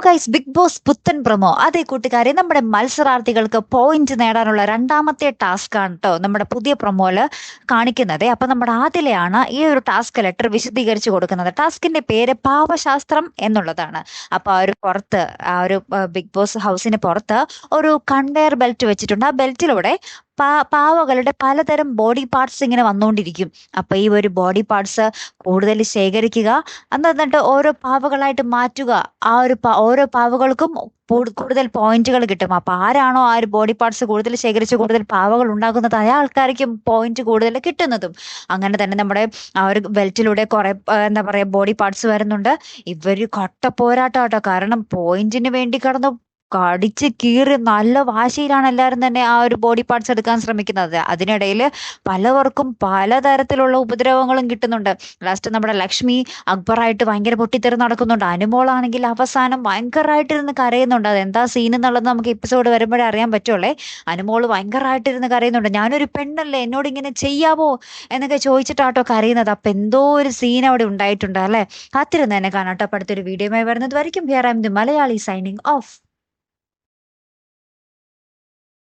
Guys, big boss പുത്തൻ promo. അതേ കൂട്ടുകാരെ, നമ്മുടെ മത്സരാർത്ഥികൾക്ക് പോയിന്റ് നേടാനുള്ള രണ്ടാമത്തെ ടാസ്ക് ആണ് കേട്ടോ നമ്മുടെ പുതിയ പ്രൊമോയില് കാണിക്കുന്നത്. അപ്പൊ നമ്മുടെ ആദിലയാണ് ഈ ഒരു ടാസ്ക് ലെറ്റർ വിശദീകരിച്ചു കൊടുക്കുന്നത്. ടാസ്കിന്റെ പേര് പാവശാസ്ത്രം എന്നുള്ളതാണ്. അപ്പൊ ആ ഒരു ബിഗ് ബോസ് ഹൗസിന് പുറത്ത് ഒരു കൺവെയർ ബെൽറ്റ് വെച്ചിട്ടുണ്ട്. ആ ബെൽറ്റിലൂടെ പാവകളുടെ പലതരം ബോഡി പാർട്സ് ഇങ്ങനെ വന്നുകൊണ്ടിരിക്കും. അപ്പൊ ഈ ഒരു ബോഡി പാർട്സ് കൂടുതൽ ശേഖരിക്കുക, എന്നിട്ട് ഓരോ പാവകളായിട്ട് മാറ്റുക. ഓരോ പാവകൾക്കും കൂടുതൽ പോയിന്റുകൾ കിട്ടും. അപ്പൊ ആരാണോ ആ ഒരു ബോഡി പാർട്സ് കൂടുതൽ ശേഖരിച്ച് കൂടുതൽ പാവകൾ ഉണ്ടാക്കുന്നത്, അയാൾക്കായിരിക്കും പോയിന്റ് കൂടുതൽ കിട്ടുന്നതും. അങ്ങനെ തന്നെ നമ്മുടെ ആ ഒരു ബെൽറ്റിലൂടെ കുറെ എന്താ പറയാ ബോഡി പാർട്സ് വരുന്നുണ്ട്. ഇവര് കട്ട പോരാട്ടം കേട്ടോ. കാരണം പോയിന്റിന് വേണ്ടി കടന്ന് കടിച്ച് കീറി നല്ല വാശിയിലാണ് എല്ലാവരും തന്നെ ആ ഒരു ബോഡി പാർട്സ് എടുക്കാൻ ശ്രമിക്കുന്നത്. അതിനിടയിൽ പലവർക്കും പലതരത്തിലുള്ള ഉപദ്രവങ്ങളും കിട്ടുന്നുണ്ട്. ലാസ്റ്റ് നമ്മുടെ ലക്ഷ്മി അക്ബറായിട്ട് ഭയങ്കര പൊട്ടിത്തെറി നടക്കുന്നുണ്ട്. അനുമോളാണെങ്കിൽ അവസാനം ഭയങ്കരമായിട്ടിരുന്ന് കരയുന്നുണ്ട്. അതെന്താ സീൻ എന്നുള്ളത് നമുക്ക് എപ്പിസോഡ് വരുമ്പോഴേ അറിയാൻ പറ്റുള്ളേ. അനുമോള് ഭയങ്കരമായിട്ടിരുന്ന് കരയുന്നുണ്ട്. ഞാനൊരു പെണ്ണല്ലേ, എന്നോട് ഇങ്ങനെ ചെയ്യാവോ എന്നൊക്കെ ചോദിച്ചിട്ടാട്ടോ കരയുന്നത്. അപ്പൊ എന്തോ ഒരു സീൻ അവിടെ ഉണ്ടായിട്ടുണ്ട് അല്ലെ. കാത്തിരുന്ന് തന്നെ കാണാട്ടോ. അടുത്തൊരു വീഡിയോയുമായി വരുന്നത് വരയ്ക്കും. Here I am the Malayali signing of.